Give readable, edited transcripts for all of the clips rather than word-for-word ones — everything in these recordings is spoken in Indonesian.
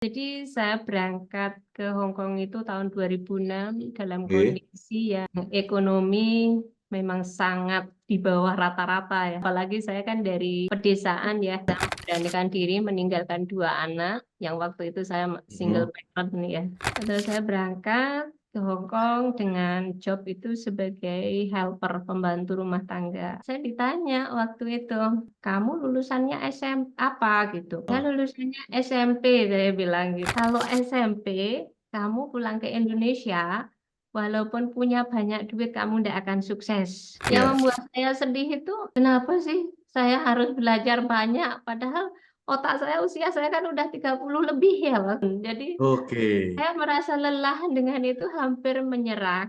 Jadi saya berangkat ke Hong Kong itu tahun 2006 dalam Oke. kondisi yang ekonomi memang sangat di bawah rata-rata ya. Apalagi saya kan dari pedesaan ya, saya memberanikan diri meninggalkan 2 anak yang waktu itu saya single parent nih ya. Terus saya berangkat ke Hong Kong dengan job itu sebagai helper pembantu rumah tangga. Saya ditanya waktu itu, kamu lulusannya SM apa gitu? Saya lulusannya SMP, saya bilang gitu. Kalau SMP, kamu pulang ke Indonesia, walaupun punya banyak duit, kamu tidak akan sukses. Yang Ya. membuat saya sedih itu, kenapa sih saya harus belajar banyak, padahal otak saya, usia saya kan udah 30 lebih ya, Bang. Jadi Oke. saya merasa lelah dengan itu, hampir menyerah.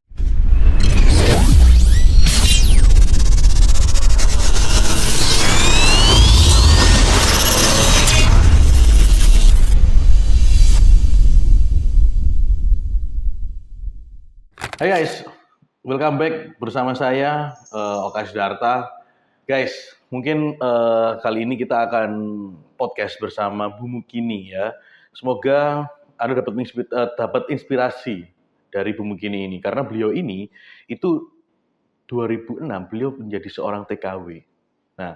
Hai guys, welcome back bersama saya Oka Sidarta. Guys, mungkin kali ini kita akan podcast bersama Bu Mukini ya. Semoga Anda dapat inspirasi dari Bu Mukini ini karena beliau ini itu 2006 beliau menjadi seorang TKW. Nah,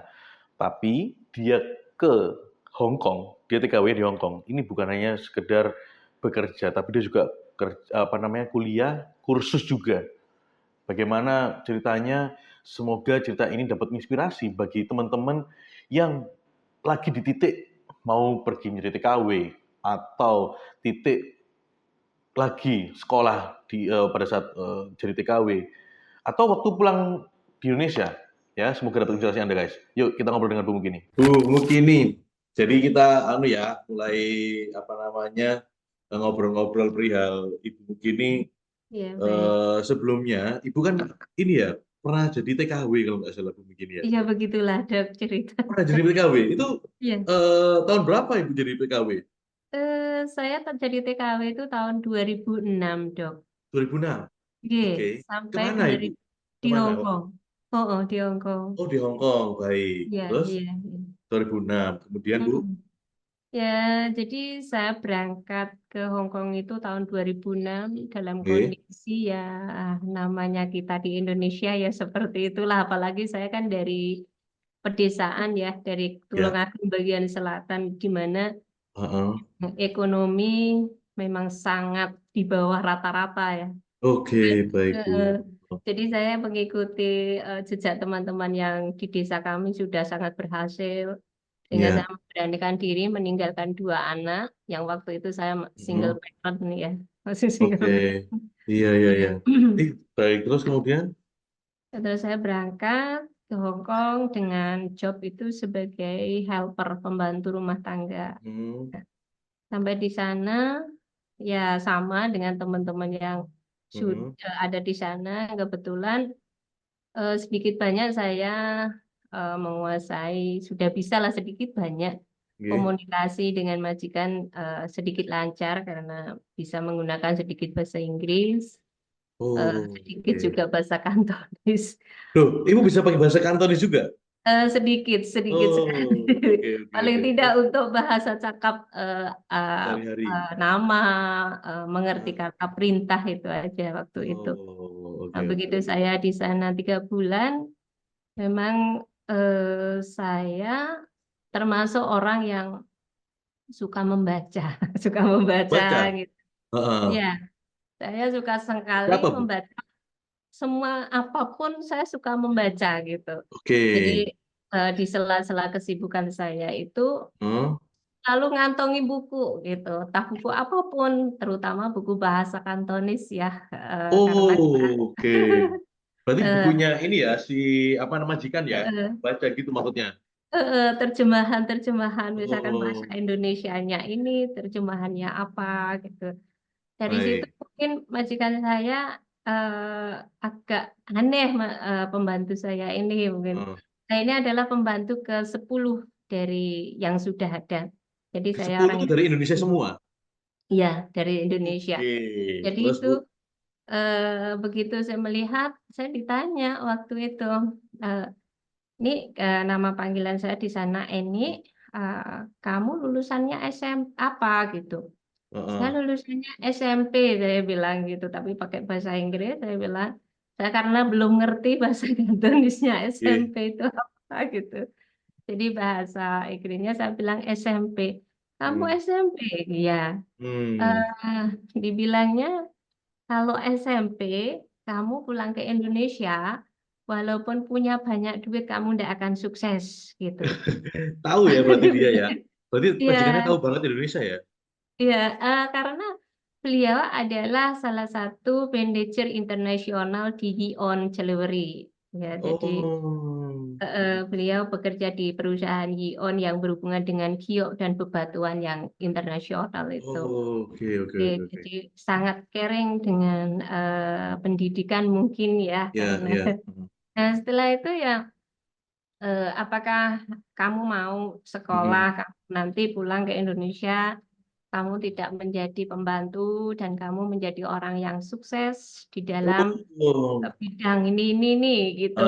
tapi dia ke Hong Kong, dia TKW di Hong Kong. Ini bukan hanya sekedar bekerja, tapi dia juga kuliah, kursus juga. Bagaimana ceritanya? Semoga cerita ini dapat inspirasi bagi teman-teman yang lagi di titik mau pergi menjadi TKW atau titik lagi sekolah pada saat jadi TKW atau waktu pulang di Indonesia. Ya, semoga dapat inspirasi Anda guys. Yuk kita ngobrol dengan Bu Mukini. Bu Mukini, jadi kita mulai ngobrol-ngobrol perihal Ibu Mukini. Ya, baik. Sebelumnya Ibu kan ini ya pernah jadi TKW kalau nggak salah Bu Mukini ya. Iya, begitulah Dok cerita. Pernah jadi TKW itu Iya. tahun berapa Ibu jadi TKW? Saya jadi TKW itu tahun 2006, Dok. 2006. Oke, Oke. sampai Kemana Ibu? di Kemana Hong kok? Kong. Oh, di Hong Kong. Oh di Hong Kong, baik. Iya, Terus iya, iya. 2006. Kemudian Bu? Mm-mm. Ya, jadi saya berangkat ke Hong Kong itu tahun 2006 dalam Oke. kondisi ya namanya kita di Indonesia ya seperti itulah. Apalagi saya kan dari pedesaan ya, dari Ya. Tulungagung bagian selatan, di mana Heeh. ekonomi memang sangat di bawah rata-rata ya. Oke, baik Bu. Eh, Jadi saya mengikuti jejak teman-teman yang di desa kami sudah sangat berhasil, sehingga Ya. saya memberanikan diri meninggalkan 2 anak yang waktu itu saya single Mhm. parent nih ya, masih single Oke. parent. Iya, iya, Iya. iya. Baik, terus kemudian? Terus saya berangkat ke Hong Kong dengan job itu sebagai helper pembantu rumah tangga. Hmm. Sampai di sana ya sama dengan teman-teman yang Mhm. sudah ada di sana. Kebetulan sedikit banyak saya menguasai, sudah bisa lah sedikit banyak Oke. komunikasi dengan majikan, sedikit lancar karena bisa menggunakan sedikit bahasa Inggris, Oh, sedikit oke. juga bahasa Kantonis. Loh, Ibu bisa pakai bahasa Kantonis juga? Sedikit, sedikit sekali. Oh, oke, oke, Paling oke. tidak Terus untuk bahasa cakap, sehari-hari. nama, mengerti Ah. kata perintah itu aja waktu itu. Oh, Nah, oke, oke, begitu oke. saya di sana 3 bulan, memang saya termasuk orang yang suka membaca, suka membaca Baca? gitu. Heeh. Ya, saya suka sekali Berapa, Bu? membaca semua apapun saya suka membaca gitu. Oke. Jadi di sela-sela kesibukan saya itu Hmm. lalu ngantongi buku gitu, entah buku apapun, terutama buku bahasa Kantonis ya, karena Oh, oke. Berarti eh, bukunya ini ya, si apa nama majikan ya? eh, Baca gitu maksudnya? terjemahan-terjemahan misalkan bahasa Oh, Indonesianya ini terjemahannya apa gitu. Dari situ baik. mungkin majikan saya agak aneh, pembantu saya ini mungkin. Heeh. Nah, ini adalah pembantu ke-10 dari yang sudah ada. Jadi Ke saya 10 orang itu yang dari Indonesia ke-10. semua? Iya, dari Indonesia. Oke. Jadi Terus, itu Bu? begitu saya melihat, saya ditanya waktu itu, eh, ini nama panggilan saya di sana Eni, kamu lulusannya SM apa gitu. Saya Heeh. lulusannya SMP, saya bilang gitu, tapi pakai bahasa Inggris. Saya bilang, saya karena belum ngerti bahasa Indonesia Oke. SMP itu apa gitu. Jadi bahasa Inggrisnya saya bilang SMP. Kamu Hmm. SMP? Iya. Hmm. Eh, dibilangnya kalau SMP kamu pulang ke Indonesia, walaupun punya banyak duit, kamu tidak akan sukses gitu. Tahu ya berarti dia ya. Berarti majikannya Iya, tahu banget Indonesia ya. iya, karena beliau adalah salah satu manajer internasional di Gion Jewelry. Ya, jadi Oh. beliau bekerja di perusahaan Gion yang berhubungan dengan giok dan bebatuan yang internasional itu. Oh, oke oke Oke, oke oke. jadi sangat caring dengan pendidikan mungkin ya, Ya karena ya. Hmm. nah setelah itu ya apakah kamu mau sekolah, Hmm. kamu nanti pulang ke Indonesia, kamu tidak menjadi pembantu dan kamu menjadi orang yang sukses di dalam Oh. bidang ini nih gitu.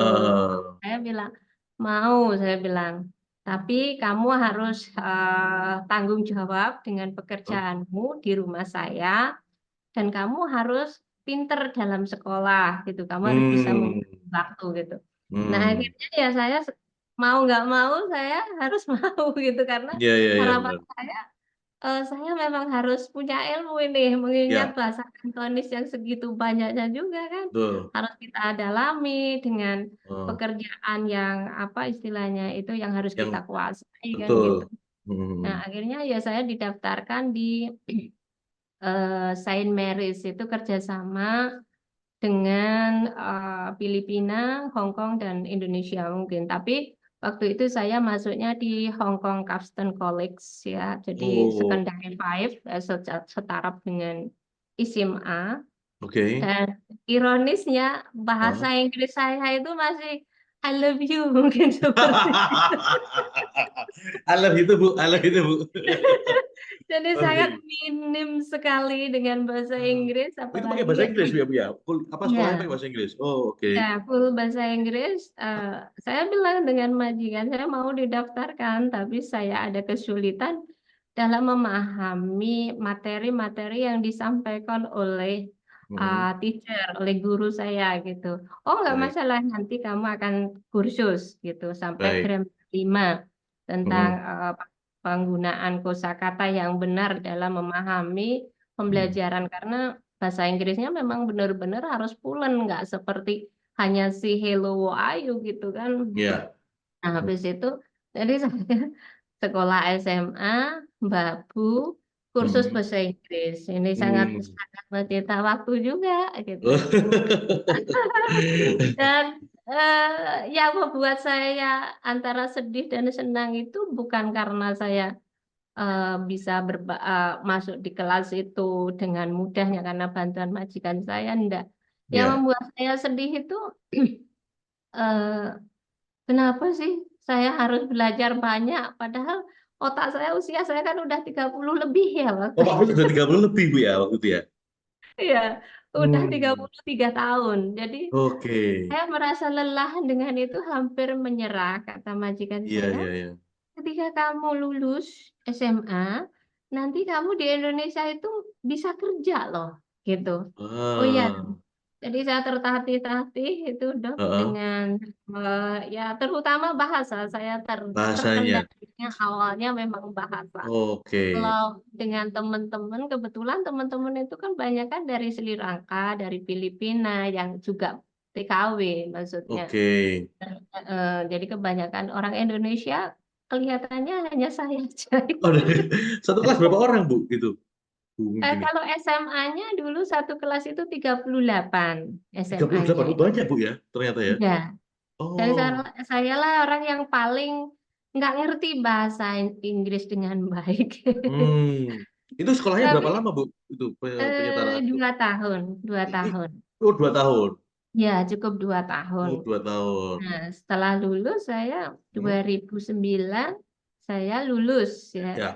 Saya bilang mau, saya bilang. Tapi kamu harus tanggung jawab dengan pekerjaanmu di rumah saya dan kamu harus pinter dalam sekolah gitu. Kamu harus bisa Hmm. membagi waktu gitu. Nah Hmm. akhirnya ya saya mau nggak mau saya harus mau gitu karena Ya ya ya harapan benar. saya memang harus punya ilmu ini mengingat Ya, bahasa Kantonis yang segitu banyaknya juga kan betul. harus kita dalami dengan Oh, pekerjaan yang apa istilahnya itu yang harus kita yang kuasai kan gitu. betul. Nah Hmm. akhirnya ya saya didaftarkan di Saint Mary's itu kerjasama dengan Filipina, Hong Kong, dan Indonesia mungkin. Tapi waktu itu saya masuknya di Hong Kong Capstan College ya, jadi Oh, secondary five setaraf dengan ISIM A. oke. Dan ironisnya bahasa Hah? Inggris saya itu masih I love you mungkin seperti itu. I love itu Bu, I love itu Bu. Jadi sangat Oke. minim sekali dengan bahasa Inggris, Itu pakai bahasa apalagi Inggris ya Bu ya? Apa sekolahnya ya. pakai bahasa Inggris? Oh, oke. Ya, full bahasa Inggris. Saya bilang dengan majikan, saya mau didaftarkan, tapi saya ada kesulitan dalam memahami materi-materi yang disampaikan oleh Hmm, teacher, oleh guru saya gitu. Oh, nggak baik, masalah, nanti kamu akan kursus gitu sampai baik. grammar 5 tentang Hmm, penggunaan kosakata yang benar dalam memahami hmm. pembelajaran karena bahasa Inggrisnya memang benar-benar harus pulen, nggak seperti hanya si hello how are you gitu kan. Ya. Nah, habis itu jadi saya sekolah SMA, babu, kursus Hmm. bahasa Inggris. Ini sangat Hmm. sangat menyita waktu juga gitu. Oh. Dan yang membuat saya antara sedih dan senang itu bukan karena saya bisa masuk di kelas itu dengan mudahnya karena bantuan majikan saya enggak. Yang Ya. membuat saya sedih itu eh, kenapa sih saya harus belajar banyak padahal otak saya usia saya kan udah 30 lebih ya waktu Oh, Pak Bus itu. udah 30 lebih Bu ya waktu itu ya? Iya, udah tiga Hmm. puluh tiga tahun. Jadi Oke. saya merasa lelah dengan itu hampir menyerah kata majikan Iya, saya. iya, iya. Ketika kamu lulus SMA, nanti kamu di Indonesia itu bisa kerja loh, gitu. Oh iya, Ah. jadi saya tertatih-tatih itu dok Heeh. dengan ya terutama bahasa saya Bahasanya. terkendalinya awalnya memang bahasa. Oke. Kalau dengan teman-teman, kebetulan teman-teman itu kan banyak kan dari Sri Lanka, dari Filipina yang juga TKW maksudnya. Oke. Jadi kebanyakan orang Indonesia kelihatannya hanya saya aja. Oh, satu kelas berapa orang, Bu? Itu, Bu Mungkin. Kalau SMA-nya dulu satu kelas itu 38 38. SMA-nya. Oh, banyak, Bu ya, ternyata ya. Ya, dan Oh. saya lah orang yang paling nggak ngerti bahasa Inggris dengan baik. Hmm. Itu sekolahnya berapa Tapi lama, Bu? Itu penyetaraan itu. 2 tahun, dua Ih, tahun. oh, 2 tahun. Ya, cukup 2 tahun. Oh, 2 tahun. Nah, setelah lulus saya Hmm. Hmm. 2009 saya lulus ya. Ya.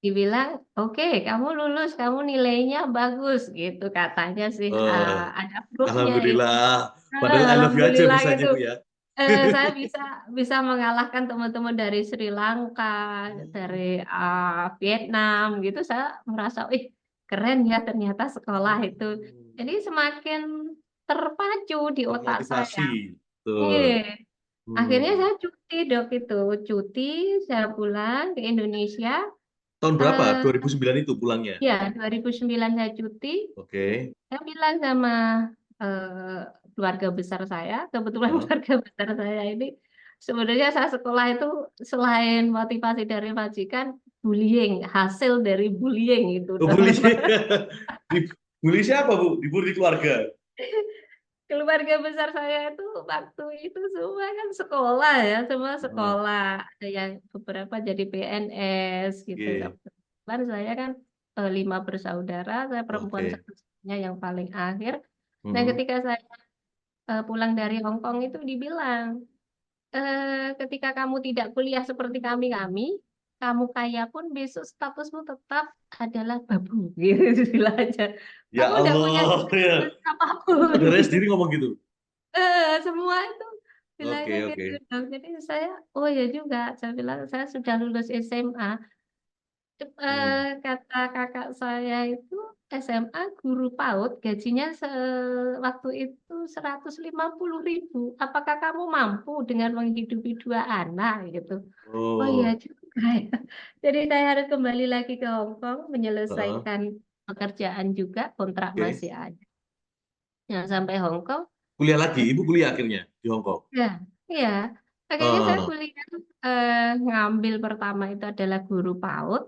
Dibilang, oke, kamu lulus, kamu nilainya bagus gitu katanya sih. Eh, Ada proof-nya itu. Alhamdulillah. Padahal I love you aja Alhamdulillah bisanya, gitu. Bu ya. Saya bisa bisa mengalahkan teman-teman dari Sri Lanka, dari Vietnam gitu. Saya merasa, ih, keren ya ternyata sekolah itu. Jadi semakin terpacu di otak saya. Termotivasi. Betul. Iya. Akhirnya Hmm. saya cuti dok itu, cuti, saya pulang ke Indonesia. Tahun berapa? Eh, 2009 itu pulangnya. ya 2009 saya cuti. Oke. Saya bilang sama eh, keluarga besar saya, kebetulan Hah? keluarga besar saya ini sebenarnya saya sekolah itu selain motivasi dari majikan, bullying, hasil dari bullying itu Oh, dok. bully. Dibully siapa, Bu? Dibully keluarga. Keluarga besar saya itu waktu itu semua kan sekolah ya, semua Heeh. sekolah. Ada yang beberapa jadi PNS gitu. Oke. Kebetulan saya kan 5 bersaudara, saya perempuan Oke. satu-satunya yang paling akhir. Nah, Mm-mm. ketika saya pulang dari Hong Kong itu dibilang, ketika kamu tidak kuliah seperti kami-kami, kamu kaya pun besok statusmu tetap adalah babu, gitu istilah aja. Ya Kamu tidak punya Allah, ya. status apapun. Saudaranya sendiri ngomong gitu. Semua itu bilangnya Oke, gitu oke. dong. Jadi saya, oh ya juga, saya bilang saya sudah lulus SMA. Hmm. Kata kakak saya itu SMA guru PAUD gajinya waktu itu 150.000. Apakah kamu mampu dengan menghidupi 2 anak gitu? Oh iya Oh, juga ya. Jadi saya harus kembali lagi ke Hong Kong heeh. menyelesaikan pekerjaan juga, kontrak Oke. masih ada. Yang sampai Hong Kong. Kuliah lagi, Ibu kuliah akhirnya di Hong Kong. Ya, ya. Akhirnya saya Eh, kuliah ngambil pertama itu adalah guru PAUD,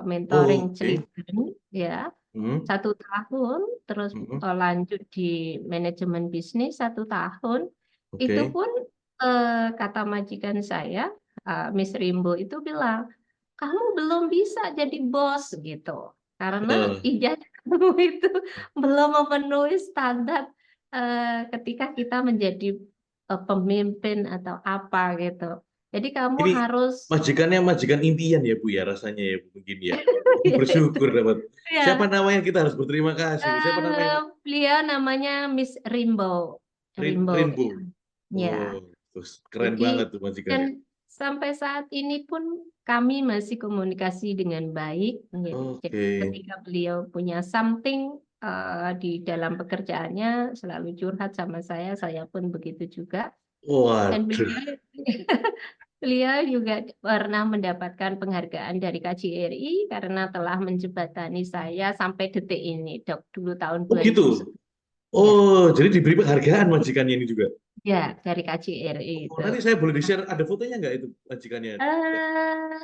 mentoring oke. children, ya, Hmm. 1 tahun, terus Hmm. lanjut di manajemen bisnis 1 tahun. Itu Oke. pun kata majikan saya, Miss Rimbo itu bilang, kamu belum bisa jadi bos gitu, karena Eh, ijazah kamu itu belum memenuhi standar ketika kita menjadi pemimpin atau apa gitu. Jadi kamu ini harus majikannya majikan impian ya, Bu ya, rasanya ya, Bu, mungkin ya. ya itu Bersyukur dapat. Siapa ya. namanya kita harus berterima kasih. Siapa namanya? Beliau namanya Miss Rimbo, Rimbo ya. Rainbow. Ya. Oh, terus keren Jadi banget tuh dan majikannya. sampai saat ini pun kami masih komunikasi dengan baik. Jadi Oke. ketika beliau punya something di dalam pekerjaannya selalu curhat sama saya pun begitu juga. Dan Waduh. beliau beliau juga pernah mendapatkan penghargaan dari KJRI karena telah menjembatani saya sampai detik ini, Dok, dulu tahun Oh gitu. 2010. Ya, Oh, jadi diberi penghargaan majikannya ini juga. ya dari KJRI Oh, itu. nanti saya boleh di-share, ada fotonya nggak itu majikannya? Eh,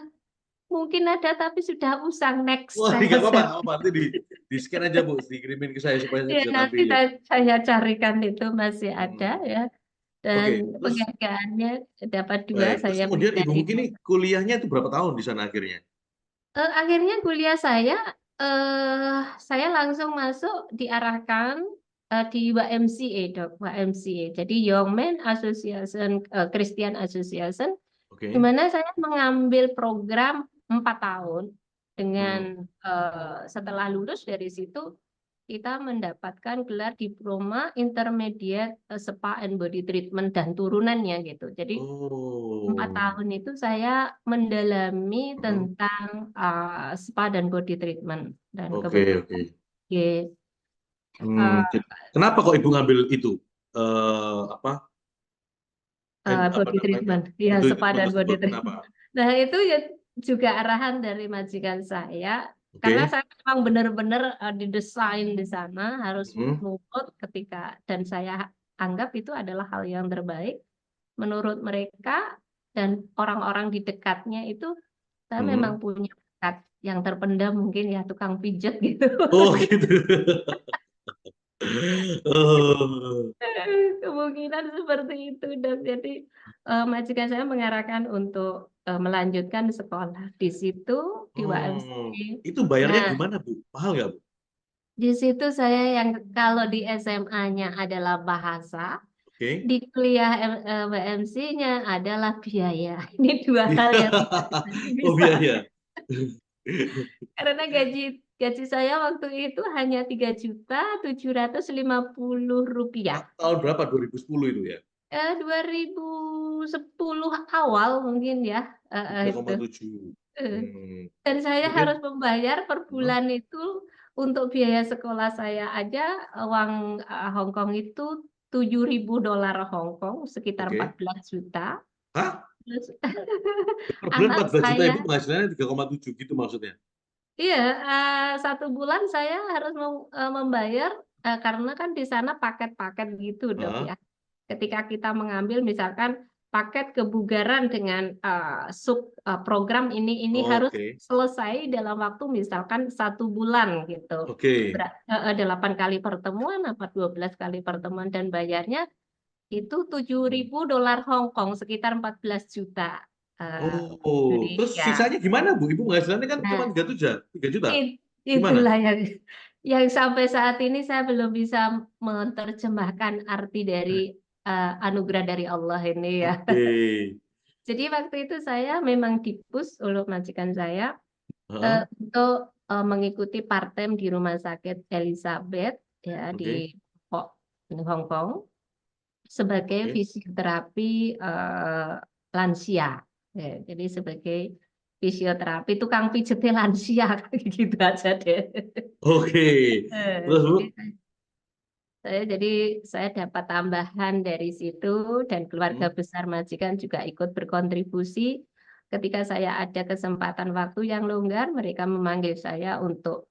Mungkin ada tapi sudah usang, next Wah, saya nggak apa-apa, share. nggak apa-apa. Nanti di scan aja, Bu. Dikirimin ke saya supaya saya Ya bisa nanti tampilin. saya carikan itu masih ada Hmm. ya. Dan Oke, terus penghargaannya dapat 2 baik. Terus saya beri kemudian Ibu dari mungkin ini kuliahnya itu berapa tahun di sana akhirnya? Akhirnya kuliah saya langsung masuk diarahkan di YMCA dok, YMCA. Jadi Young Men Association, Christian Association, di Oke. mana saya mengambil program 4 tahun dengan Hmm. setelah lulus dari situ kita mendapatkan gelar diploma intermediate spa and body treatment dan turunannya gitu. Jadi 4 tahun Oh. itu saya mendalami Hmm. tentang spa dan body treatment dan Oke, oke. kebetulan di Hmm. uh, Kenapa kok Ibu ngambil itu? Apa? Apa body namanya? treatment, ya Itu spa treatment dan body tersebut kenapa? treatment. Nah itu ya juga arahan dari majikan saya karena Oke. saya memang benar-benar didesain di sana harus Hmm. nurut ketika dan saya anggap itu adalah hal yang terbaik menurut mereka dan orang-orang di dekatnya itu. Saya memang Hmm. punya bakat yang terpendam mungkin ya tukang pijat gitu. Oh gitu. Oh. Kemungkinan seperti itu dan jadi majikan saya mengarahkan untuk melanjutkan sekolah di situ di Oh. YMCA. Itu bayarnya Nah, gimana, Bu? Mahal nggak, Bu? di situ saya yang kalau di SMA-nya adalah bahasa, Oke. di kuliah WMC-nya adalah biaya. Ini 2 hal yang tidak bisa Oh biaya. dipisahkan. Karena gaji gaji saya waktu itu hanya 3.750.000 rupiah. Tahun berapa? 2010 itu ya? 2010 awal mungkin ya itu. 3,7. Eh, Hmm. Dan saya Kemudian, harus membayar per huh? bulan itu untuk biaya sekolah saya aja uang Hong Kong itu $7.000 Hong Kong, sekitar Oke. 14 juta. Hah? Terus Per bulan anak 14 juta, saya, Ibu penghasilannya 3,7 gitu maksudnya? iya, 1 bulan saya harus membayar karena kan di sana paket-paket gitu, Dok Heeh. ya. Ketika kita mengambil misalkan paket kebugaran dengan sub program ini harus Oke. selesai dalam waktu misalkan 1 bulan gitu. Oke. 8 kali pertemuan apa 12 kali pertemuan dan bayarnya itu $7.000 Hong Kong sekitar 14 juta Oh, terus Indonesia. sisanya gimana, Bu? Ibu penghasilannya kan cuma Nah, 3 juta. Gimana? itulah yang sampai saat ini saya belum bisa menerjemahkan arti dari anugerah dari Allah ini ya. Oke. Jadi waktu itu saya memang dipus oleh majikan saya Heeh. untuk mengikuti part-time di Rumah Sakit Elizabeth ya di Oke. Kok di Hong Kong sebagai Oke. fisioterapi lansia. Ya, jadi sebagai fisioterapi tukang pijetin lansia gitu aja deh. Oke. Terus, Bu? Jadi saya dapat tambahan dari situ dan keluarga Hmm. besar majikan juga ikut berkontribusi. Ketika saya ada kesempatan waktu yang longgar, mereka memanggil saya untuk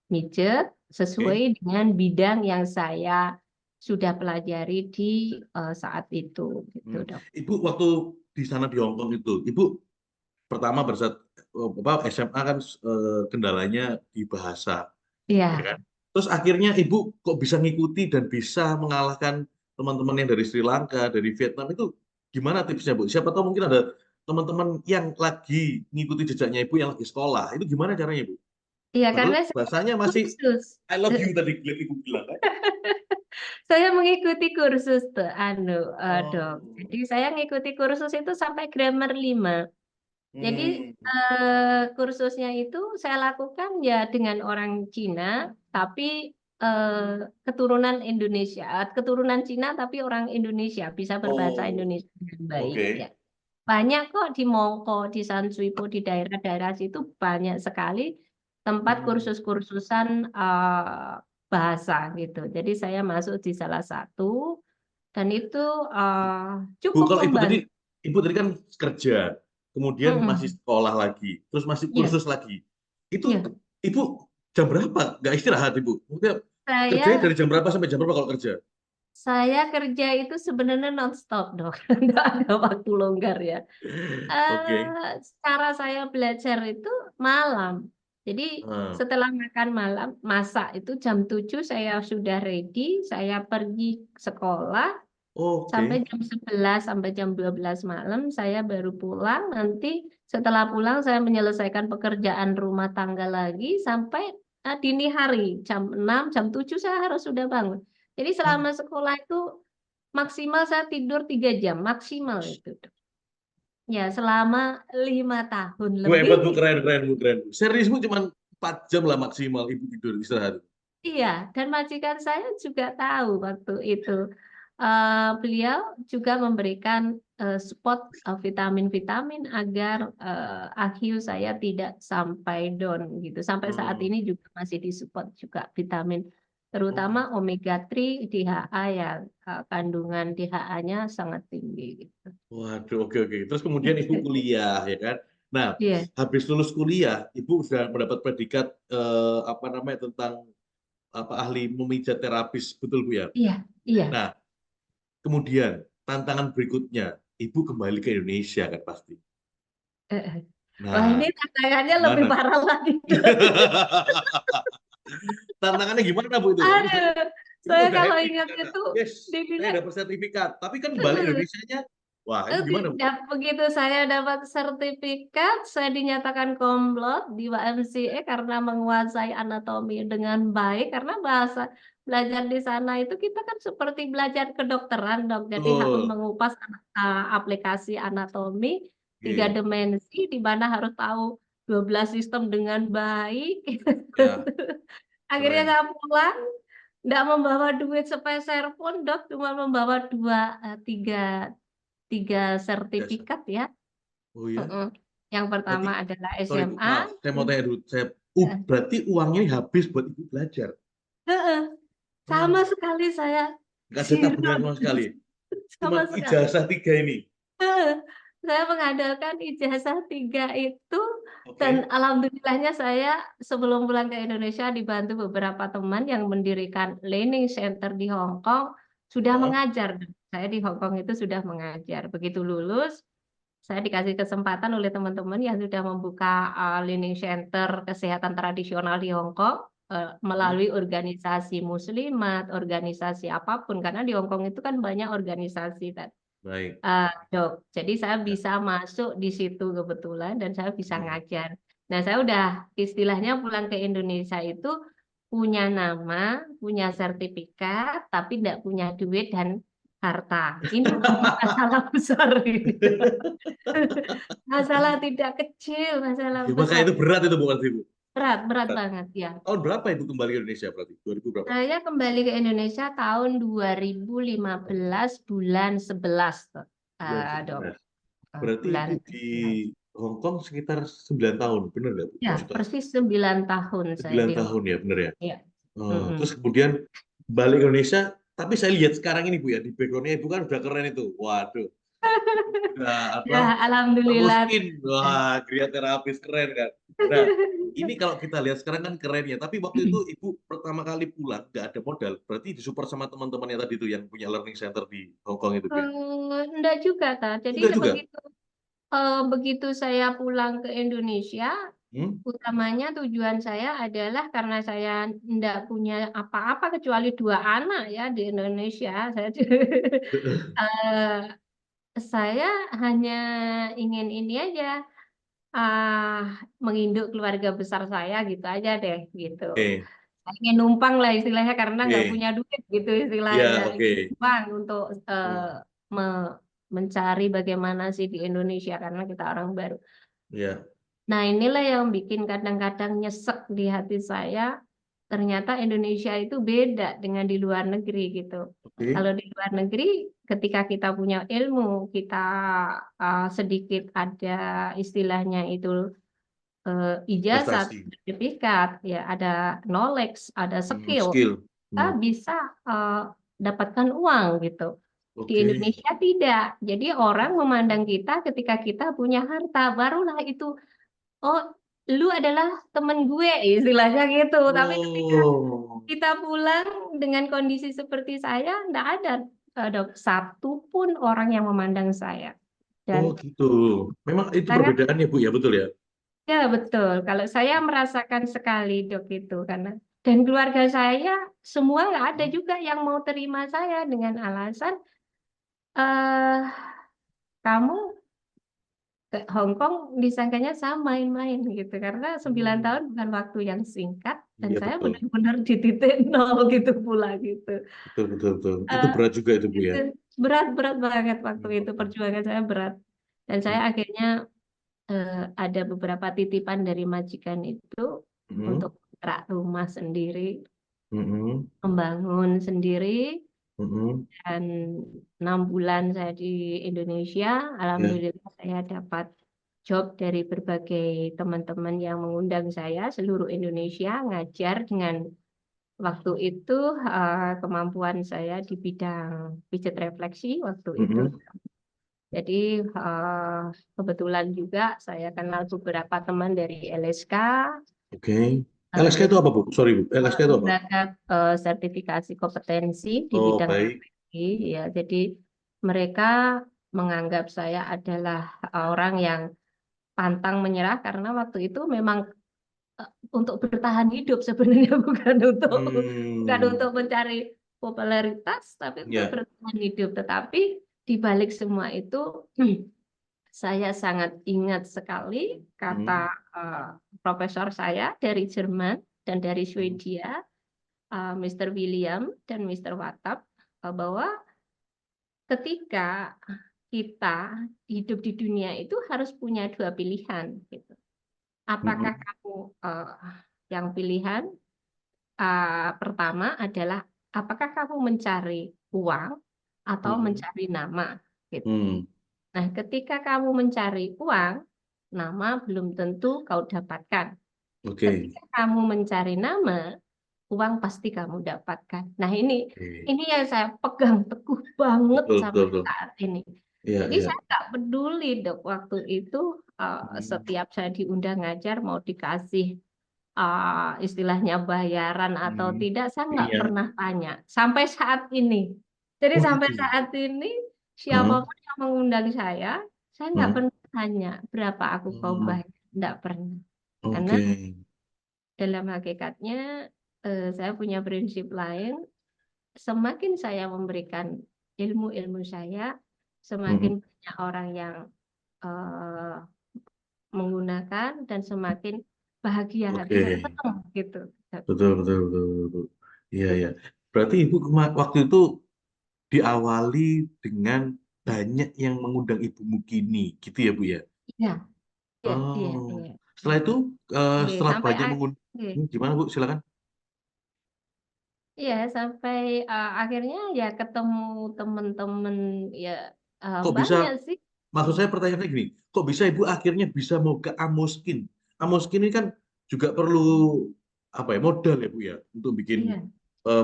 mijet Oke. sesuai dengan bidang yang saya sudah pelajari di saat itu, gitu, Hmm. Dok. Ibu waktu di sana di Hong Kong itu, Ibu pertama pada saat SMA kan kendalanya di bahasa, ya Iya, kan? Terus akhirnya Ibu kok bisa ngikuti dan bisa mengalahkan teman-teman yang dari Sri Lanka, dari Vietnam itu gimana tipsnya, Bu? Siapa tahu mungkin ada teman-teman yang lagi ngikuti jejaknya Ibu yang lagi sekolah. Itu gimana caranya, Bu? iya Padahal karena saya bahasanya masih kursus. I love you tadi Ibu bilang kan? Saya mengikuti kursus tuh, Dok. Oh. Jadi saya mengikuti kursus itu sampai grammar 5. Jadi Hmm. kursusnya itu saya lakukan ya dengan orang Cina, tapi keturunan Indonesia, keturunan Cina tapi orang Indonesia bisa berbahasa Oh. Indonesia dengan baik ya. Oke. Banyak kok di Mongko, di Sansuipo, di daerah-daerah situ banyak sekali tempat Hmm. kursus-kursusan bahasa gitu. Jadi saya masuk di salah satu dan itu eh, Bu, cukup kalau membantu. Ibu tadi kan kerja, kemudian masih Mm-mm. sekolah lagi, terus masih Iya, kursus lagi. Itu iya. Ibu jam berapa? Nggak istirahat Ibu? Maksudnya kerjanya Saya dari jam berapa sampai jam berapa kalau kerja? Saya kerja itu sebenarnya non-stop dong, nggak ada waktu longgar ya. Oke. Cara saya belajar itu malam. Jadi Ah, setelah makan malam, masak itu jam 7 saya sudah ready, saya pergi sekolah sampai oke. jam 11 sampai jam 12 malam, saya baru pulang. Nanti setelah pulang saya menyelesaikan pekerjaan rumah tangga lagi sampai dini hari, jam 6 jam 7 saya harus sudah bangun. Jadi Hah? selama sekolah itu maksimal saya tidur 3 jam, maksimal itu. Ya, selama 5 tahun Bu hebat lebih. Bu, keren keren Bu, keren Bu. Serius Bu, cuma 4 jam lah maksimal Ibu tidur istirahat. Iya, dan majikan saya juga tahu waktu itu. Beliau juga memberikan support vitamin-vitamin agar IQ saya tidak sampai down gitu. Sampai saat Hmm. ini juga masih disupport juga vitamin, Oh. terutama omega 3 DHA yang kandungan DHA-nya sangat tinggi gitu. Waduh, oke oke. Terus kemudian Ibu kuliah, ya kan? Nah, Iya, habis lulus kuliah, Ibu sudah mendapat predikat apa namanya tentang apa ahli memijat terapis, betul Bu ya? iya, iya. Nah, kemudian tantangan berikutnya, Ibu kembali ke Indonesia kan pasti. Eh, eh. Wah, ini Nah, tantangannya lebih gimana? parah lagi. Tantangannya gimana Bu itu? Misalnya Aduh, Ibu saya udah kalau happy, ingat udah, itu yes, saya dibilang dapat sertifikat, tapi kan balik Indonesianya, wah itu gimana Bu? tidak begitu saya dapat sertifikat, saya dinyatakan komplot di YMCA karena menguasai anatomi dengan baik karena bahasa belajar di sana itu kita kan seperti belajar kedokteran dok. Jadi harus Betul. mengupas aplikasi anatomi 3 Oke. dimensi di mana harus tahu 12 sistem dengan baik. Ya, Akhirnya keren. saya pulang, nggak membawa duit sepeser pun, Dok, cuma membawa tiga, tiga Yes. sertifikat ya. Oh ya. Mm-mm. Yang Berarti, pertama adalah sorry Bu, SMA. maaf, saya mau tanya dulu. Saya Berarti uangnya habis buat ibu belajar. Heeh, sama sekali saya Nggak ada zero, tabungan sama sekali. Cuma sama sekali. ijazah 3 ini. Saya mengandalkan ijazah 3 itu, dan Oke. alhamdulillahnya saya sebelum pulang ke Indonesia dibantu beberapa teman yang mendirikan learning center di Hong Kong, sudah Hah? mengajar. Saya di Hong Kong itu sudah mengajar. Begitu lulus, saya dikasih kesempatan oleh teman-teman yang sudah membuka learning center kesehatan tradisional di Hong Kong melalui organisasi muslimat, organisasi apapun, karena di Hong Kong itu kan banyak organisasi kan. Baik. Dok. Jadi saya Ya. bisa masuk di situ kebetulan dan saya bisa Hmm. ngajar. Nah, saya udah istilahnya pulang ke Indonesia itu punya nama, punya sertifikat, tapi tidak punya duit dan harta. Ini masalah besar ini. Masalah tidak kecil, masalah Ya, makanya besar. itu berat itu bukan sih, Bu? Berat, berat Berat. banget ya. Tahun berapa ibu kembali ke Indonesia berarti? 2000 berapa? Saya kembali ke Indonesia tahun 2015 bulan 11, Dok. Bulan Dok. 11. Berarti Bulan ibu di 11. Hong Kong sekitar 9 tahun, benar nggak, Bu? Ya, Maksudnya persis 9 tahun saya 9 di Hong tahun ya, benar ya? Kong. Ya. Terus kemudian balik ke Indonesia, tapi saya lihat sekarang ini, Bu, ya, di background-nya ibu kan udah keren itu. Waduh. Udah apa? Ya, alhamdulillah. Muskin. Wah, gria terapis keren kan. Nah, ini kalau kita lihat sekarang kan keren ya, tapi waktu itu ibu pertama kali pulang nggak ada modal, berarti disupport sama teman-temannya tadi itu yang punya learning center di Hong Kong itu, Bu, ya? Enggak juga, Kak. Jadi Enggak juga. begitu saya pulang ke Indonesia, Hmm? utamanya tujuan saya adalah karena saya enggak punya apa-apa kecuali 2 anak ya di Indonesia. Eh, saya hanya ingin ini aja, menginduk keluarga besar saya gitu aja deh, gitu. Oke, Saya ingin numpang lah istilahnya karena nggak oke. punya duit gitu istilahnya. Ya, Ingin oke. numpang untuk Hmm. mencari bagaimana sih di Indonesia karena kita orang baru. Ya, Nah, inilah yang bikin kadang-kadang nyesek di hati saya. Ternyata Indonesia itu beda dengan di luar negeri gitu. oke. Kalau di luar negeri, ketika kita punya ilmu, kita sedikit ada istilahnya itu ijazah, Prestasi. sertifikat, ya ada knowledge, ada skill, Skill. kita Hmm. bisa dapatkan uang gitu. Di Oke. Indonesia tidak. Jadi orang memandang kita ketika kita punya harta, barulah itu, oh, lu adalah temen gue, istilahnya gitu. Tapi ketika Oh. kita pulang dengan kondisi seperti saya, enggak ada satu pun orang yang memandang saya. Oh, Dan gitu. Memang itu sangat, perbedaannya, Bu, ya, betul ya? ya betul. Kalau saya merasakan sekali, Dok, itu karena dan keluarga saya semua nggak ada juga yang mau terima saya dengan alasan eh kamu ke Hong Kong disangkanya saya main-main gitu karena 9 Hmm. tahun bukan waktu yang singkat dan Iya, saya betul. benar-benar di titik nol gitu pula gitu. Betul, betul, betul. Itu Eh, berat juga itu, Bu, ya? itu berat banget waktu itu, Hmm. perjuangan saya berat dan saya Hmm. akhirnya ada beberapa titipan dari majikan itu Hmm. untuk kontrak rumah sendiri, Hmm. membangun sendiri, Hmm. dan 6 bulan saya di Indonesia, Ya. alhamdulillah saya dapat job dari berbagai teman-teman yang mengundang saya seluruh Indonesia ngajar dengan waktu itu kemampuan saya di bidang pijat refleksi waktu itu. Hmm. Jadi kebetulan juga saya kenal beberapa teman dari LSK, Oke. LSK jadi itu apa, Bu? Sorry, Bu. LSK itu apa? lembaga sertifikasi kompetensi di Oh, bidang baik. refleksi ya. Jadi mereka menganggap saya adalah orang yang pantang menyerah karena waktu itu memang untuk bertahan hidup sebenarnya bukan Hmm. untuk mencari popularitas tapi untuk Ya. bertahan hidup. Tetapi di balik semua itu saya sangat ingat sekali kata Hmm. profesor saya dari Jerman dan dari Hmm. Swedia, Mr. William dan Mr. Watap, bahwa ketika kita hidup di dunia itu harus punya 2 pilihan gitu. Apakah Hmm. kamu yang pilihan pertama adalah apakah kamu mencari uang atau Hmm. mencari nama gitu. Hmm. Nah, ketika kamu mencari uang, nama belum tentu kau dapatkan. Oke. Ketika kamu mencari nama, uang pasti kamu dapatkan. Nah, ini Oke. yang saya pegang teguh banget Betul, betul, sampai betul. saat ini. Iya, Jadi iya. saya nggak peduli dok waktu itu Hmm. setiap saya diundang ngajar mau dikasih istilahnya bayaran atau Hmm. tidak, saya nggak Iya. pernah tanya sampai saat ini. Jadi Oh sampai gitu. saat ini Heeh. siapapun yang mengundang saya nggak Heeh. pernah tanya berapa aku kau Oh, bayar, nggak pernah. Karena oke. dalam hakikatnya saya punya prinsip lain, semakin saya memberikan ilmu-ilmu saya, Hmm. semakin banyak orang yang eh, menggunakan dan semakin bahagia hati Oke. saya senang gitu. Betul, betul, betul, betul. Iya, iya. Berarti Ibu waktu itu diawali dengan banyak yang mengundang Ibu Mukini, gitu ya Bu ya? Iya, iya, iya, Oh, iya. setelah itu Oke, setelah sampai banyak mengundang, oke. gimana Bu? Silakan. Iya, sampai akhirnya ya ketemu teman-teman ya Kok bisa? banyak sih. Maksud saya pertanyaannya gini, kok bisa Ibu akhirnya bisa mau ke Amoskin? Amoskin ini kan juga perlu apa ya modal ya Bu ya untuk bikin Iya,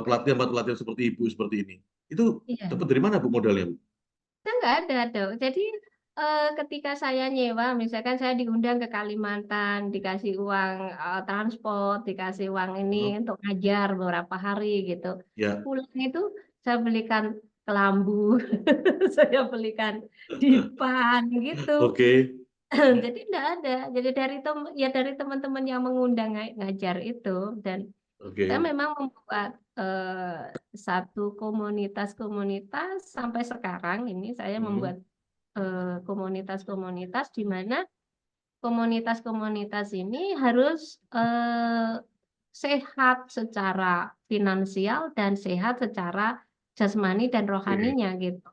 pelatihan-pelatihan seperti Ibu seperti ini. Itu iya. dapat dari mana Bu modalnya Bu? Kan nggak ada dong. Jadi ketika saya nyewa, misalkan saya diundang ke Kalimantan, dikasih uang transport, dikasih uang ini Heeh. untuk ngajar beberapa hari gitu. Ya, Pulang itu saya belikan kelambu, saya belikan dipan gitu. oke, Jadi enggak ada. Jadi dari teman-teman yang mengundang ngajar itu dan saya oke. memang membuat satu komunitas-komunitas sampai sekarang ini saya Hmm. membuat komunitas-komunitas di mana komunitas-komunitas ini harus sehat secara finansial dan sehat secara jasmani dan Oke, rohaninya gitu.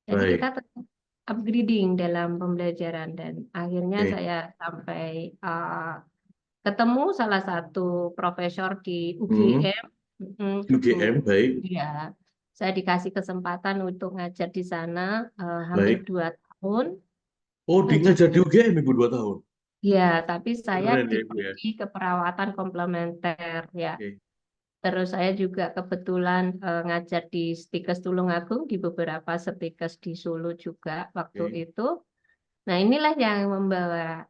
Jadi kita baik. tetap upgrading dalam pembelajaran dan akhirnya Oke, saya sampai ketemu salah satu profesor di hmm. UGM. UGM, baik, Ya, saya dikasih kesempatan untuk ngajar di sana hampir baik. 2 tahun. Oh, di ngajar di Juga, UGM Ibu 2 tahun. ya, tapi saya Keren di ya Ibu ya. prodi keperawatan komplementer ya. Oke, Terus saya juga kebetulan ngajar di Stikes Tulungagung di beberapa stikes di Solo juga waktu oke. itu. Nah, inilah yang membawa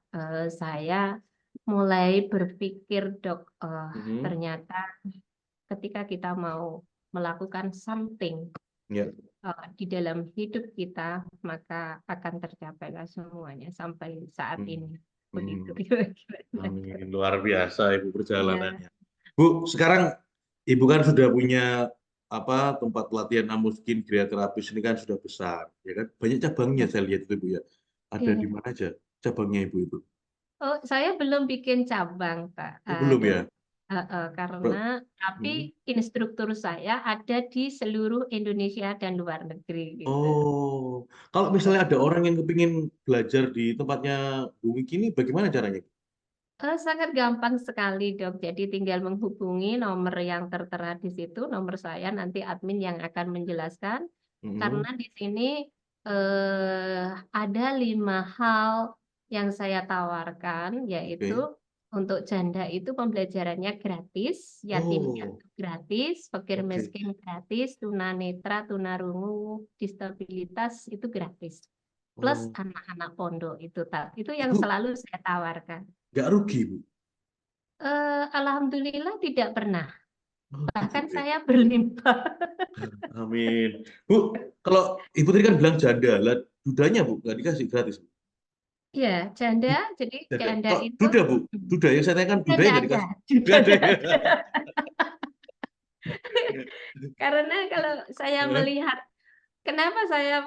saya mulai berpikir, Dok, Hmm. ternyata ketika kita mau melakukan something Ya. di dalam hidup kita, maka akan tercapailah semuanya sampai saat Hmm. ini. Begitu Hmm. kira-kira. Amin. Luar biasa Ibu Ya, perjalanannya. Bu, sekarang Ibu kan sudah punya apa tempat pelatihan Amuskin Gria Terapis ini kan sudah besar, ya kan? Banyak cabangnya saya lihat itu Bu ya. Ada di iya. mana aja cabangnya Ibu itu? Oh, saya belum bikin cabang, Pak. Oh, belum Dan ya? karena Ber- tapi Hmm. instruktur saya ada di seluruh Indonesia dan luar negeri gitu. Oh, kalau misalnya ada orang yang kepingin belajar di tempatnya Bu Wiki ini, bagaimana caranya? Sangat gampang sekali, Dok. Jadi tinggal menghubungi nomor yang tertera di situ, nomor saya nanti admin yang akan menjelaskan. Hmm. Karena di sini ada 5 hal yang saya tawarkan, yaitu Oke. untuk janda itu pembelajarannya gratis, yatim Oh, piatu gratis, fakir oke. miskin gratis, tunanetra, tunarungu, disabilitas itu gratis. Plus Oh, anak-anak pondok itu yang Ibu selalu saya tawarkan. nggak rugi, Bu? Alhamdulillah tidak pernah. Oh, Bahkan gitu ya. saya berlimpah. Amin. Bu, kalau Ibu tadi kan bilang janda, lah dudanya Bu, nggak dikasih gratis, Bu. Ya, janda. Jadi Janda. janda Kalau itu duda, Bu, duda yang saya tanyakan sudah dudanya tidak nggak ada. dikasih. Sudah Nggak ada. tidak ada. Karena kalau saya melihat kenapa saya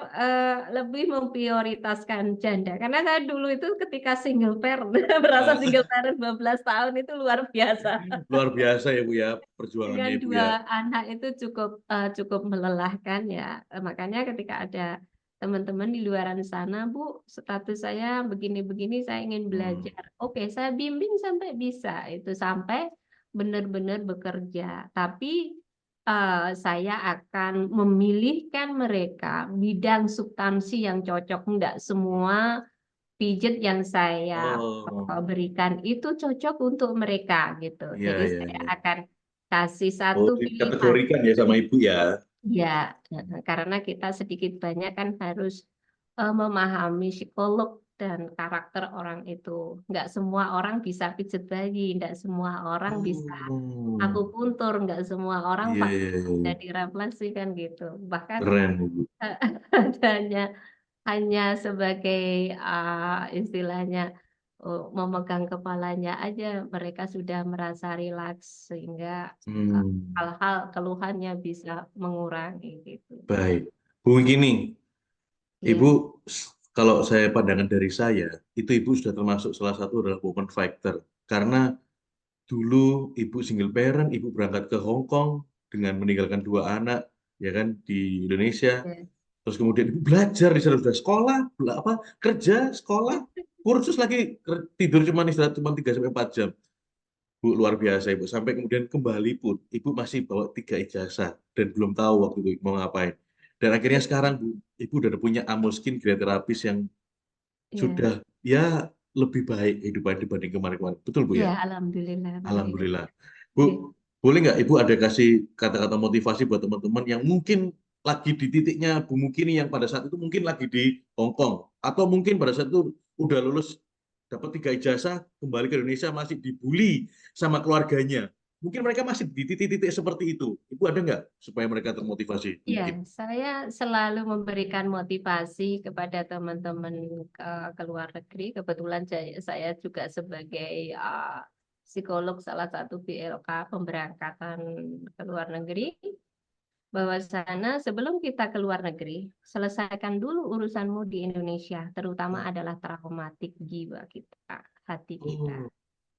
lebih memprioritaskan janda. Karena saya dulu itu ketika single parent, merasa Ah, single parent 12 tahun itu luar biasa. luar biasa ya Bu ya, Dengan perjuangannya Ibu ya. 2 anak itu cukup melelahkan ya. Makanya ketika ada teman-teman di luaran sana, Bu, status saya begini-begini, saya ingin Hmm. belajar. Oke, saya bimbing sampai bisa itu sampai benar-benar bekerja. Tapi saya akan memilihkan mereka bidang substansi yang cocok. Enggak semua pijat yang saya Oh, berikan itu cocok untuk mereka gitu. iya, Jadi iya, saya iya. akan kasih Oh, satu pilihan. dikategorikan ya sama ibu ya. Ya, karena kita sedikit banyak kan harus memahami psikolog dan karakter orang itu. Nggak semua orang bisa pijat bayi, nggak semua orang bisa Oh, akupuntur, nggak semua orang iya, pakai iya, iya. jadi refleksi kan gitu. Bahkan Keren ibu. hanya hanya sebagai istilahnya memegang kepalanya aja mereka sudah merasa rileks sehingga Hmm, hal-hal keluhannya bisa mengurangi gitu. baik. Bu gini, ibu, Iya, kalau saya pandangan dari saya, itu ibu sudah termasuk salah satu adalah woman fighter. Karena dulu ibu single parent, ibu berangkat ke Hong Kong dengan meninggalkan dua anak, ya kan, di Indonesia. iya. Terus kemudian ibu belajar di sana, sudah sekolah, kerja, sekolah, kursus lagi, tidur cuma istirahat cuma 3 sampai 4 jam. Bu, luar biasa ibu. Sampai kemudian kembali pun, ibu masih bawa 3 ijazah dan belum tahu waktu itu mau ngapain. Dan akhirnya sekarang Bu, ibu udah punya Amoskin Gria Terapis yang Iya, sudah ya lebih baik kehidupan dibanding kemarin-kemarin. Betul Bu iya, ya? alhamdulillah baik. Alhamdulillah. Iya, Bu, boleh nggak Ibu ada kasih kata-kata motivasi buat teman-teman yang mungkin lagi di titiknya Bu Mukini yang pada saat itu mungkin lagi di Hong Kong atau mungkin pada saat itu udah lulus dapat 3 ijazah kembali ke Indonesia masih dibully sama keluarganya. Mungkin mereka masih di titik-titik seperti itu. Ibu ada nggak supaya mereka termotivasi? iya, Mungkin. saya selalu memberikan motivasi kepada teman-teman ke luar negeri. Kebetulan saya juga sebagai psikolog salah satu BLK pemberangkatan ke luar negeri. Bahwa sana sebelum kita ke luar negeri, selesaikan dulu urusanmu di Indonesia, terutama adalah traumatik jiwa kita, hati kita. Oh,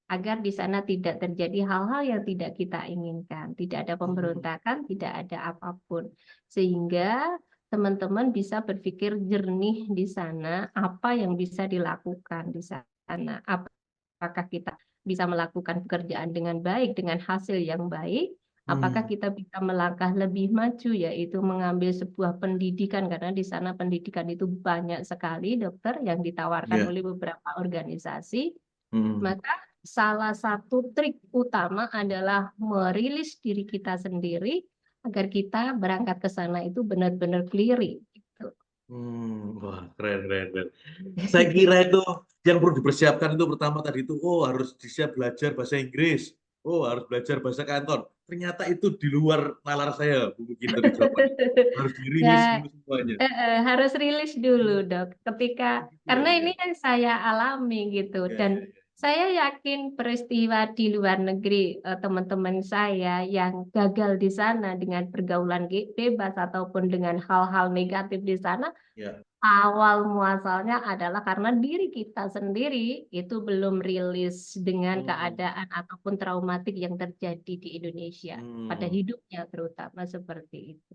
Agar di sana tidak terjadi hal-hal yang tidak kita inginkan, tidak ada oh, pemberontakan, tidak ada apapun. Sehingga teman-teman bisa berpikir jernih di sana, apa yang bisa dilakukan di sana. Apakah kita bisa melakukan pekerjaan dengan baik, dengan hasil yang baik, apakah hmm, kita bisa melangkah lebih maju, yaitu mengambil sebuah pendidikan, karena di sana pendidikan itu banyak sekali, dokter, yang ditawarkan ya, oleh beberapa organisasi. hmm. Maka salah satu trik utama adalah merilis diri kita sendiri agar kita berangkat ke sana itu benar-benar clear gitu. Wah, keren, keren, keren. Saya kira itu yang perlu dipersiapkan itu pertama tadi itu, oh harus siap belajar bahasa Inggris, oh harus belajar bahasa kantor. Ternyata itu di luar nalar saya, mungkin dari jawaban itu. Harus dirilis Ya, dulu semuanya. harus rilis dulu, Hmm, Dok. Ketika oh gitu ya, karena Bu ini ya. yang saya alami gitu Ya, dan ya, ya. saya yakin peristiwa di luar negeri teman-teman saya yang gagal di sana dengan pergaulan bebas ataupun dengan hal-hal negatif di sana Ya. awal muasalnya adalah karena diri kita sendiri itu belum rilis dengan Hmm, keadaan ataupun traumatik yang terjadi di Indonesia pada hmm, hidupnya terutama seperti itu.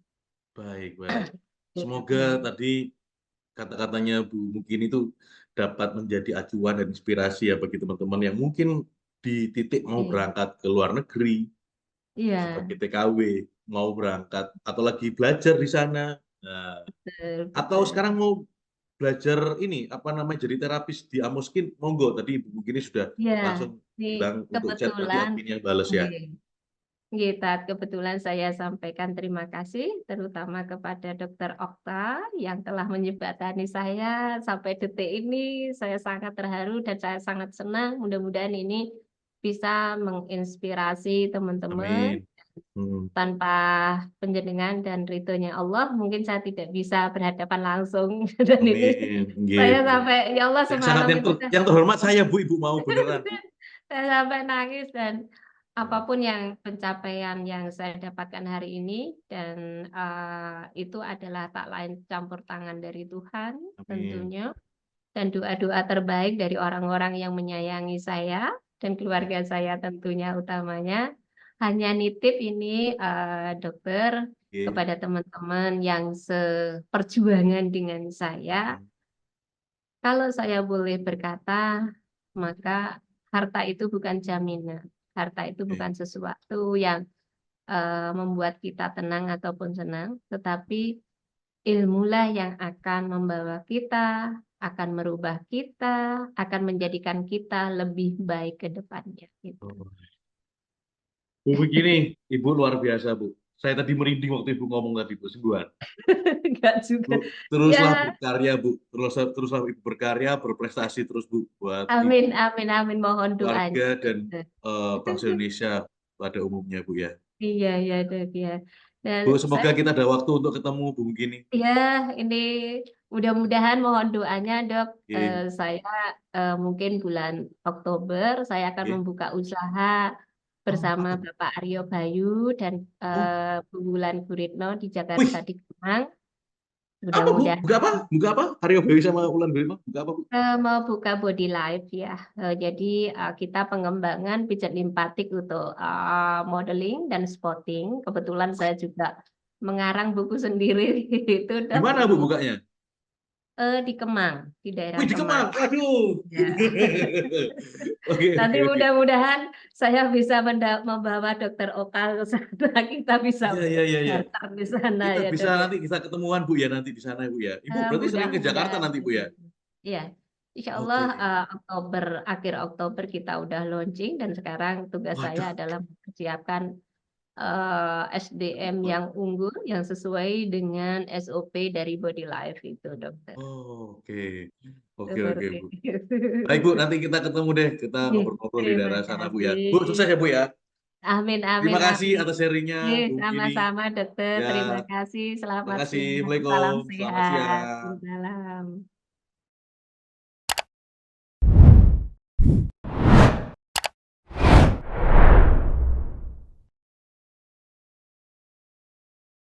baik, baik. Semoga tadi kata-katanya Bu mungkin itu dapat menjadi acuan dan inspirasi ya bagi teman-teman yang mungkin di titik mau Iya, berangkat ke luar negeri iya, sebagai TKW, mau berangkat atau lagi belajar di sana. Nah, betul, atau betul. sekarang mau belajar ini apa namanya jadi terapis di Amoskin, monggo tadi Ibu mungkin sudah Ya, langsung ini bilang untuk chat nanti kebetulan, admin yang bales ya. nggih. Nggih, Tat, kebetulan saya sampaikan terima kasih terutama kepada Dokter Okta yang telah menjembatani saya sampai detik ini. Saya sangat terharu dan saya sangat senang. Mudah-mudahan ini bisa menginspirasi teman-teman. Amin. Hmm. Tanpa penjenengan dan ridhonya Allah, mungkin saya tidak bisa berhadapan langsung. Dan ini Amin. saya Gitu. sampai, ya Allah Yang sangat semalam itu saya, yang terhormat saya Bu, Ibu mau beneran Bu. saya sampai nangis dan Hmm. apapun yang pencapaian yang saya dapatkan hari ini dan itu adalah tak lain campur tangan dari Tuhan Amin. tentunya dan doa-doa terbaik dari orang-orang yang menyayangi saya dan Ya. keluarga saya tentunya utamanya. Hanya nitip ini dokter Oke. kepada teman-teman yang seperjuangan dengan saya. Hmm. Kalau saya boleh berkata, maka harta itu bukan jaminan. Harta itu Oke. bukan sesuatu yang membuat kita tenang ataupun senang, tetapi ilmulah yang akan membawa kita akan merubah kita, akan menjadikan kita lebih baik ke depannya gitu. Bu begini, Ibu luar biasa, Bu. Saya tadi merinding waktu Ibu ngomong tadi, Bu, sungguhan. Enggak juga. Bu, teruslah Ya, berkarya, Bu. Teruslah Ibu berkarya, berprestasi terus, Bu, buat amin, amin, amin. Mohon doanya. keluarga dan bangsa Indonesia pada umumnya, Bu ya. Iya, iya, Dok, ya. Dan Bu, semoga saya, kita ada waktu untuk ketemu, Bu, begini. ya, ini mudah-mudahan mohon doanya, Dok. Oke, Saya mungkin bulan Oktober saya akan oke. membuka usaha Oh, bersama apa tuh? Bapak Aryo Bayu dan Oh, Bu Wulan Guritno di Jakarta wih, di Kemang. apa, Bu? Mudah-mudahan Buka apa? Buka apa? Haryo Bayu sama Ulan Guritno, buka apa, Bu? mau buka body life ya. Jadi kita pengembangan pijat limpatik untuk modeling dan spotting. Kebetulan saya juga mengarang buku sendiri itu Di Dok, mana, Bu, ini bukanya? di Kemang, di daerah Wih, di Kemang. Kemang. Waduh. Ya. Oke, Nanti oke, oke. mudah-mudahan saya bisa membawa Dokter Oka ke sana. Kita bisa Iya, iya, iya, iya. barter di sana Kita ya bisa Dok ya. nanti kita ketemuan, Bu, ya, nanti di sana, Bu, ya. Ibu berarti sering ke Jakarta Mudah-mudahan. nanti, Bu, ya? Ya, Insya Allah Oke. Oktober, akhir Oktober kita udah launching dan sekarang tugas saya Waduh. adalah mempersiapkan SDM Wah. yang unggul yang sesuai dengan SOP dari Body Life itu, Dokter. Oh, oke. Oke, oke, Seperti Bu. itu. Baik, Bu, nanti kita ketemu deh. Kita Oke, ngobrol-ngobrol di terima daerah sana, Bu, ya. Bu, sukses kasih. ya, Bu, ya. Amin, amin, Terima kasih amin. atas sharingnya, Oke, Bu Gini. sama-sama, Dokter. Ya, Terima kasih. terima Selamat kasih. siang. Salam Assalamualaikum. Selamat sehat. siang. Salam.